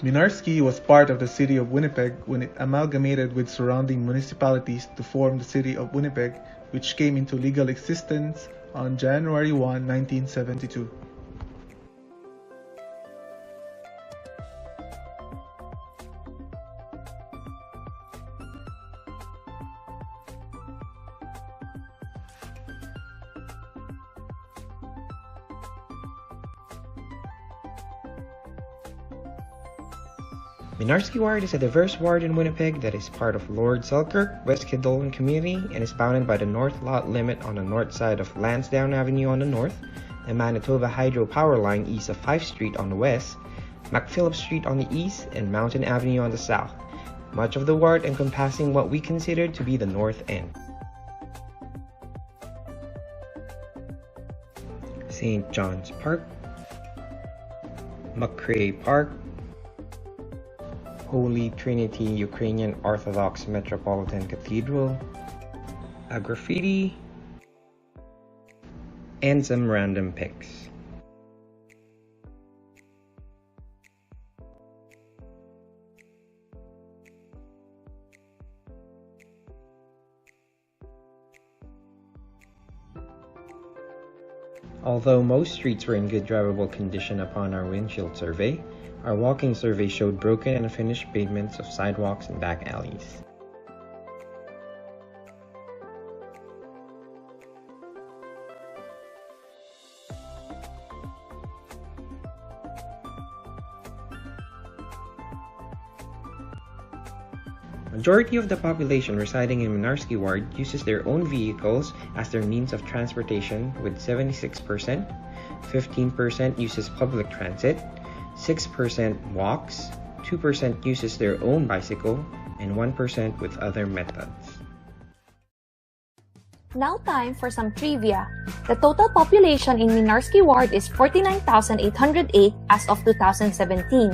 Minarski was part of the city of Winnipeg when it amalgamated with surrounding municipalities to form the city of Winnipeg, which came into legal existence on January 1, 1972. Minarski Ward is a diverse ward in Winnipeg that is part of Lord Selkirk, West Kidulgan community and is bounded by the north lot limit on the north side of Lansdowne Avenue on the north, the Manitoba Hydro Power Line east of 5th Street on the west, McPhillips Street on the east, and Mountain Avenue on the south, much of the ward encompassing what we consider to be the north end. St. John's Park, McCrae Park, Holy Trinity Ukrainian Orthodox Metropolitan Cathedral, a graffiti, and some random pics. Although most streets were in good drivable condition upon our windshield survey, our walking survey showed broken and unfinished pavements of sidewalks and back alleys. Majority of the population residing in Minarski Ward uses their own vehicles as their means of transportation, with 76%, 15% uses public transit, 6% walks, 2% uses their own bicycle, and 1% with other methods. Now time for some trivia. The total population in Minarski Ward is 49,808 as of 2017.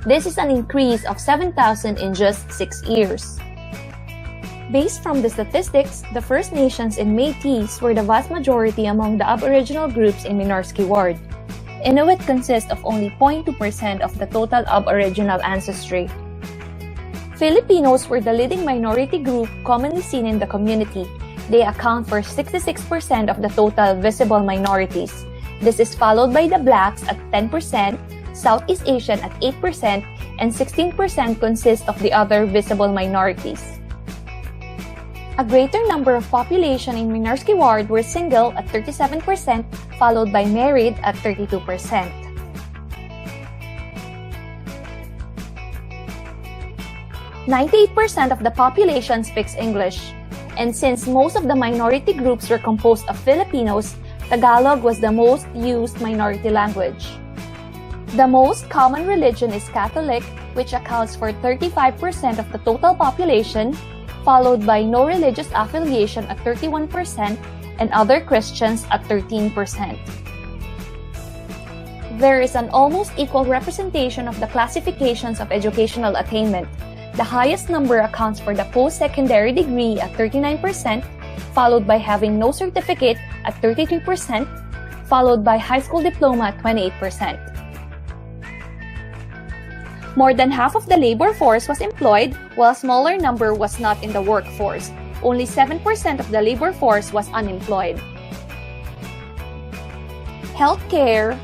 This is an increase of 7,000 in just 6 years. Based from the statistics, the First Nations and Métis were the vast majority among the Aboriginal groups in Minarski Ward. Inuit consist of only 0.2% of the total Aboriginal ancestry. Filipinos were the leading minority group commonly seen in the community. They account for 66% of the total visible minorities. This is followed by the Blacks at 10%, Southeast Asian at 8%, and 16% consist of the other visible minorities. A greater number of population in Minarski Ward were single at 37%, followed by married at 32%. "98% of the population speaks English, and since most of the minority groups were composed of Filipinos, Tagalog was the most used minority language. The most common religion is Catholic, which accounts for 35% of the total population, followed by no religious affiliation at 31% and other Christians at 13%. There is an almost equal representation of the classifications of educational attainment. The highest number accounts for the post-secondary degree at 39%, followed by having no certificate at 33%, followed by high school diploma at 28%. More than half of the labor force was employed, while a smaller number was not in the workforce. Only 7% of the labor force was unemployed. Healthcare,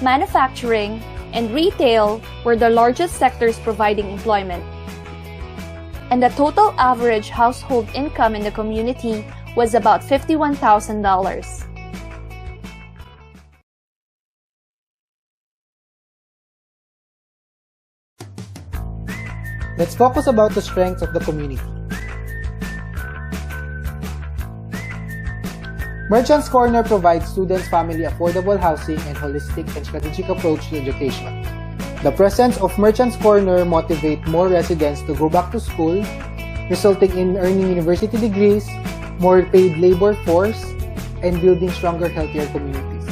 manufacturing, and retail were the largest sectors providing employment. And the total average household income in the community was about $51,000. Let's focus about the strengths of the community. Merchants Corner provides students family affordable housing and holistic and strategic approach to education. The presence of Merchants Corner motivates more residents to go back to school, resulting in earning university degrees, more paid labor force, and building stronger, healthier communities.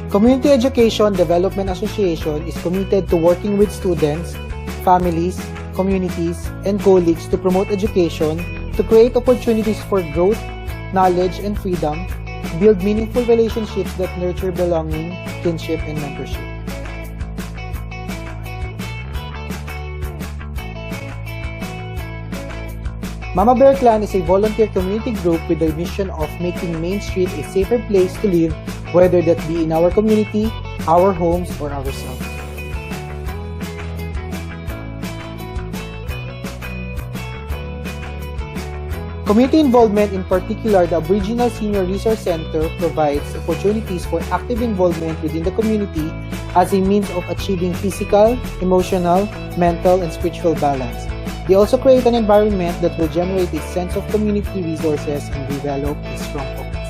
Community Education Development Association is committed to working with students, families, communities, and colleagues to promote education, to create opportunities for growth, knowledge, and freedom, build meaningful relationships that nurture belonging, kinship, and membership. Mama Bear Clan is a volunteer community group with the mission of making Main Street a safer place to live, whether that be in our community, our homes, or ourselves. Community involvement, in particular the Aboriginal Senior Resource Center, provides opportunities for active involvement within the community as a means of achieving physical, emotional, mental, and spiritual balance. They also create an environment that will generate a sense of community resources and develop a strong focus.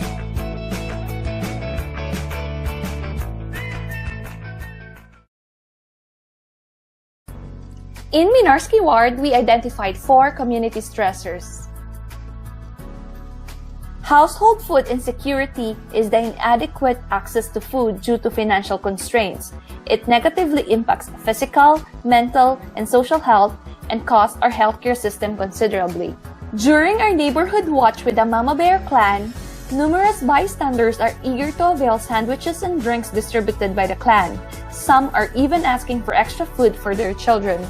In Mynarski Ward, we identified 4 community stressors. Household food insecurity is the inadequate access to food due to financial constraints. It negatively impacts physical, mental, and social health and costs our healthcare system considerably. During our neighborhood watch with the Mama Bear Clan, numerous bystanders are eager to avail sandwiches and drinks distributed by the clan. Some are even asking for extra food for their children.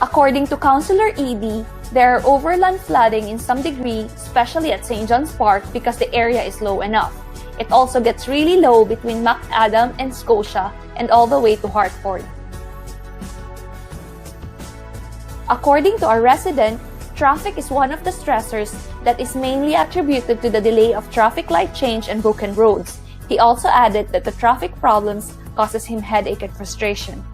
According to Councillor Edie, there are overland flooding in some degree, especially at St. John's Park because the area is low enough. It also gets really low between McAdam and Scotia and all the way to Hartford. According to our resident, traffic is one of the stressors that is mainly attributed to the delay of traffic light change and broken roads. He also added that the traffic problems causes him headache and frustration.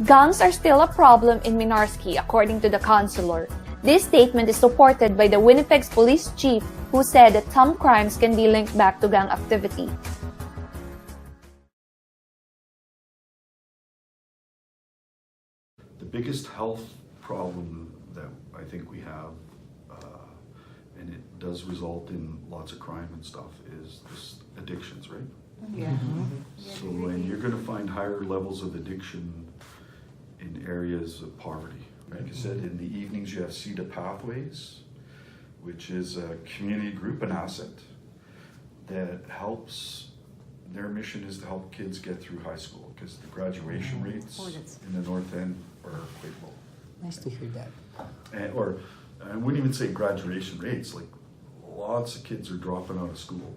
Gangs are still a problem in Mynarski, according to the councillor. This statement is supported by the Winnipeg's police chief, who said that some crimes can be linked back to gang activity. The biggest health problem that I think we have, and it does result in lots of crime and stuff, is this addictions, right? Yeah. So when you're going to find higher levels of addiction in areas of poverty. Like I said, in the evenings you have CETA Pathways, which is a community group, an asset, that helps, their mission is to help kids get through high school, because the graduation rates in the North End are quite low. Nice to hear that. And, or I wouldn't even say graduation rates, like lots of kids are dropping out of school.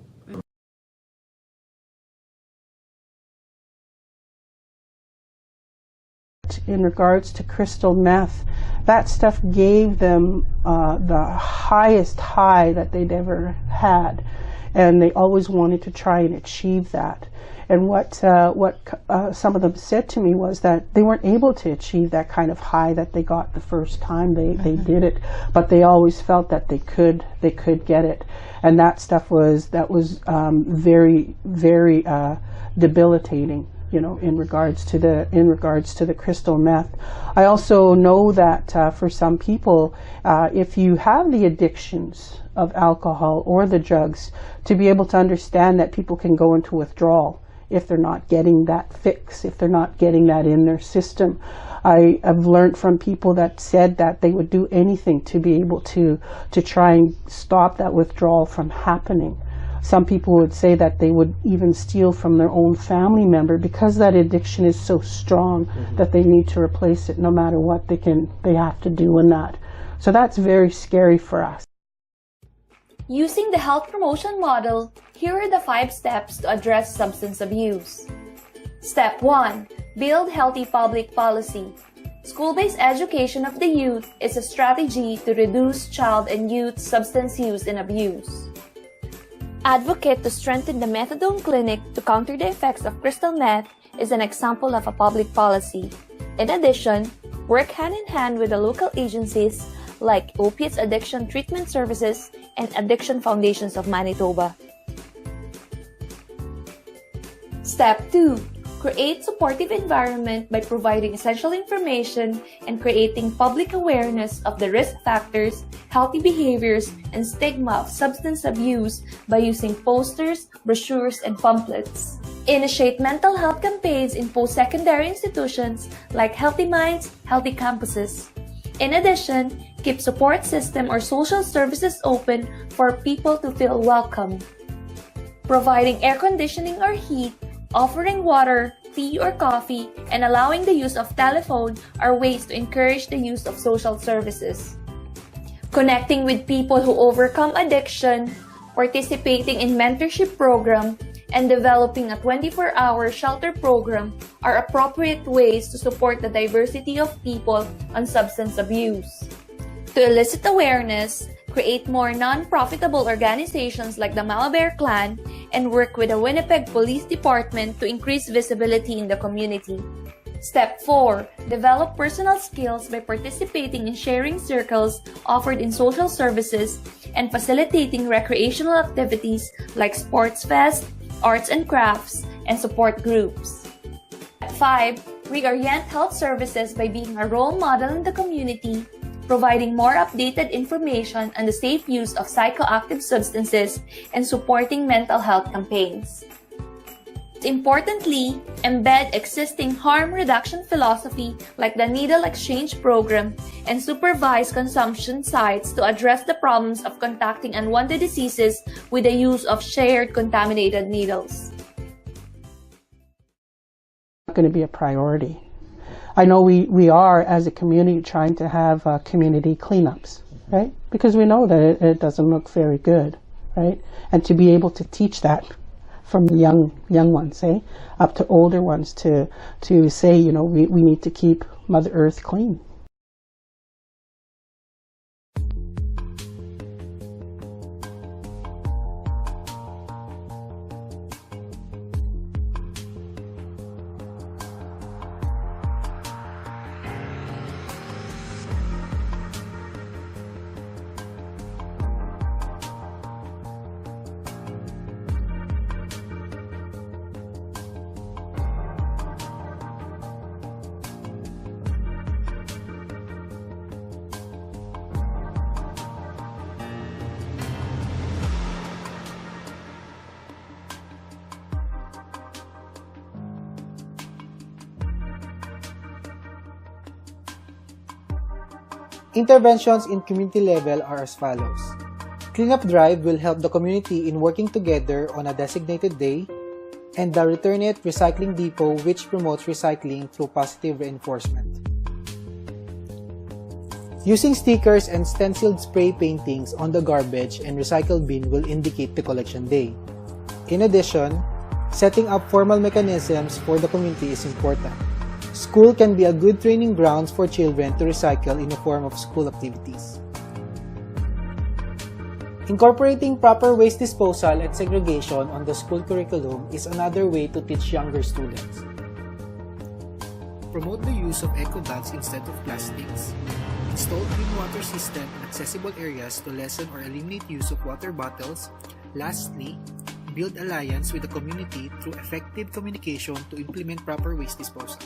In regards to crystal meth, that stuff gave them the highest high that they'd ever had, and they always wanted to try and achieve that. And what some of them said to me was that they weren't able to achieve that kind of high that they got the first time they did it, but they always felt that they could get it, and that stuff was very, very debilitating. You know, in regards to the crystal meth. I also know that for some people, if you have the addictions of alcohol or the drugs, to be able to understand that people can go into withdrawal if they're not getting that fix, if they're not getting that in their system. I have learned from people that said that they would do anything to be able to try and stop that withdrawal from happening. Some people would say that they would even steal from their own family member because that addiction is so strong that they need to replace it no matter what they have to do in that. So that's very scary for us. Using the health promotion model, here are the 5 steps to address substance abuse. Step 1. Build healthy public policy. School-based education of the youth is a strategy to reduce child and youth substance use and abuse. Advocate to strengthen the methadone clinic to counter the effects of crystal meth is an example of a public policy. In addition, work hand in hand with the local agencies like Opiates Addiction Treatment Services and Addiction Foundations of Manitoba. Step 2. Create supportive environment by providing essential information and creating public awareness of the risk factors, healthy behaviors, and stigma of substance abuse by using posters, brochures, and pamphlets. Initiate mental health campaigns in post-secondary institutions like Healthy Minds, Healthy Campuses. In addition, keep support system or social services open for people to feel welcome. Providing air conditioning or heat, offering water, tea or coffee, and allowing the use of telephone are ways to encourage the use of social services. Connecting with people who overcome addiction, participating in mentorship program, and developing a 24-hour shelter program are appropriate ways to support the diversity of people on substance abuse. To elicit awareness, create more non-profitable organizations like the Mama Bear Clan, and work with the Winnipeg Police Department to increase visibility in the community. Step 4. Develop personal skills by participating in sharing circles offered in social services and facilitating recreational activities like sports fest, arts and crafts, and support groups. Step 5. Reorient health services by being a role model in the community, providing more updated information on the safe use of psychoactive substances, and supporting mental health campaigns. Importantly, embed existing harm reduction philosophy like the Needle Exchange Program and supervise consumption sites to address the problems of contacting unwanted diseases with the use of shared contaminated needles. Going to be a priority. I know we are, as a community, trying to have community cleanups, right? Because we know that it doesn't look very good, right? And to be able to teach that from the young ones, up to older ones, to say, you know, we need to keep Mother Earth clean. Interventions in community level are as follows. Cleanup drive will help the community in working together on a designated day, and the Return It Recycling Depot, which promotes recycling through positive reinforcement. Using stickers and stenciled spray paintings on the garbage and recycle bin will indicate the collection day. In addition, setting up formal mechanisms for the community is important. School can be a good training grounds for children to recycle in the form of school activities. Incorporating proper waste disposal and segregation on the school curriculum is another way to teach younger students. Promote the use of eco bags instead of plastics. Install clean water system in accessible areas to lessen or eliminate use of water bottles. Lastly, build alliance with the community through effective communication to implement proper waste disposal.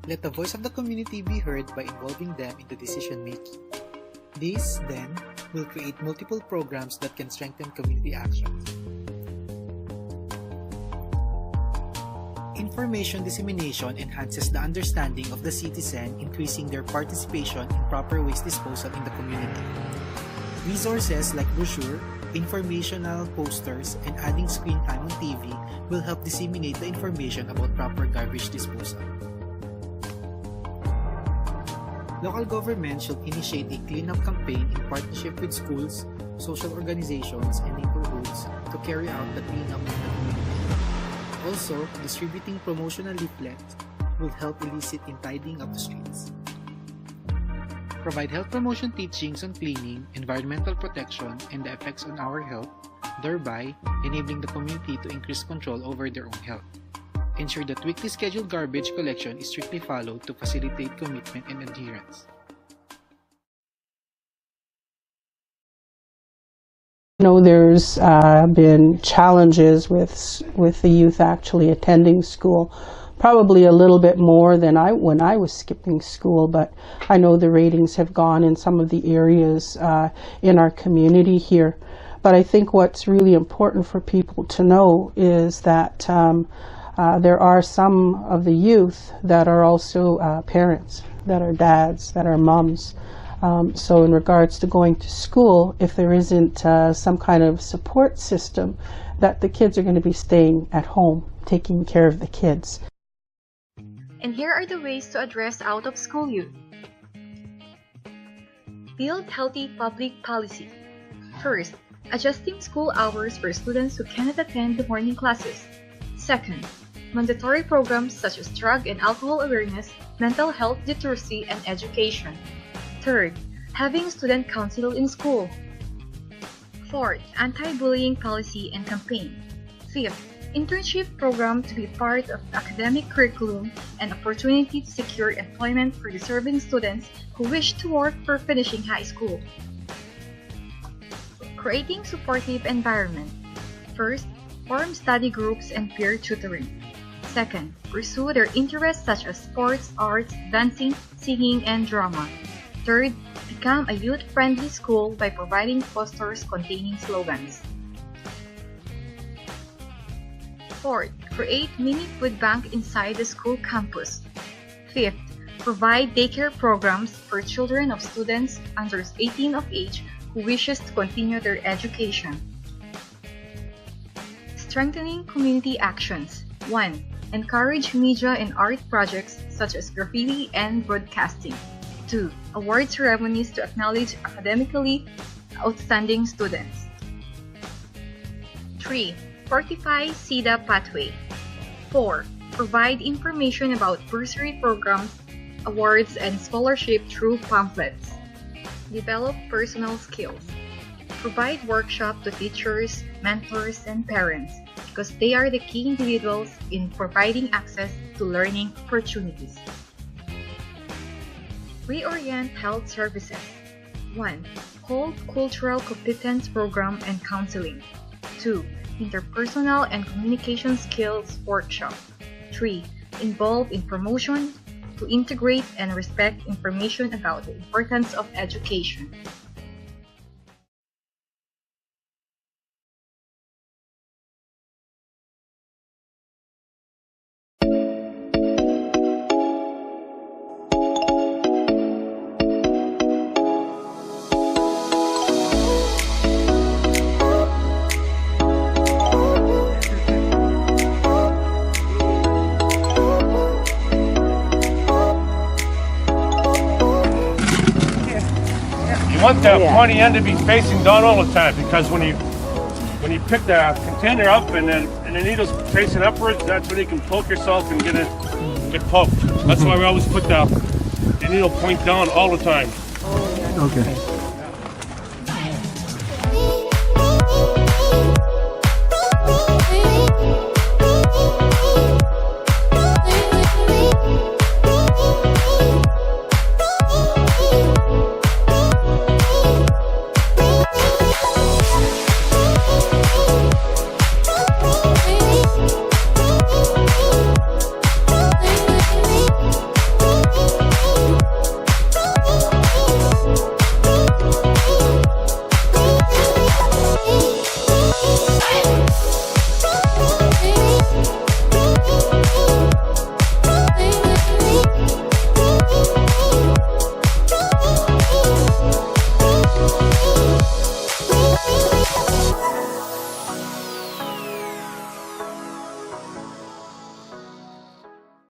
Let the voice of the community be heard by involving them into decision-making. This, then, will create multiple programs that can strengthen community actions. Information dissemination enhances the understanding of the citizen, increasing their participation in proper waste disposal in the community. Resources like brochure, informational posters, and adding screen time on TV will help disseminate the information about proper garbage disposal. Local government should initiate a cleanup campaign in partnership with schools, social organizations, and neighborhoods to carry out the cleanup in the community. Also, distributing promotional leaflets will help elicit in tidying up the streets. Provide health promotion teachings on cleaning, environmental protection, and the effects on our health, thereby enabling the community to increase control over their own health. Ensure that weekly scheduled garbage collection is strictly followed to facilitate commitment and adherence. You know, there's been challenges with the youth actually attending school, probably a little bit more than when I was skipping school, but I know the ratings have gone in some of the areas in our community here. But I think what's really important for people to know is that There are some of the youth that are also parents, that are dads, that are moms. So in regards to going to school, if there isn't some kind of support system, that the kids are going to be staying at home, taking care of the kids. And here are the ways to address out-of-school youth. Build healthy public policy. First, adjusting school hours for students who cannot attend the morning classes. Second, mandatory programs such as drug and alcohol awareness, mental health literacy, and education. Third, having student council in school. Fourth, anti-bullying policy and campaign. Fifth, internship program to be part of the academic curriculum and opportunity to secure employment for deserving students who wish to work for finishing high school. Creating supportive environment. First, form study groups and peer tutoring. Second, pursue their interests such as sports, arts, dancing, singing, and drama. Third, become a youth-friendly school by providing posters containing slogans. Fourth, create mini food bank inside the school campus. Fifth, provide daycare programs for children of students under 18 of age who wishes to continue their education. Strengthening community actions. 1. Encourage media and art projects such as graffiti and broadcasting. 2. Award ceremonies to acknowledge academically outstanding students. 3. Fortify SIDA pathway. 4. Provide information about bursary programs, awards, and scholarship through pamphlets. Develop personal skills. Provide workshop to teachers, mentors, and parents because they are the key individuals in providing access to learning opportunities. Reorient health services. 1. Hold cultural competence program and counseling. 2. Interpersonal and communication skills workshop. 3. Involve in promotion to integrate and respect information about the importance of education. You want the pointy end to be facing down all the time because when you pick the container up and the needle's facing upwards, that's when you can poke yourself and get poked. That's why we always put the needle point down all the time. Okay.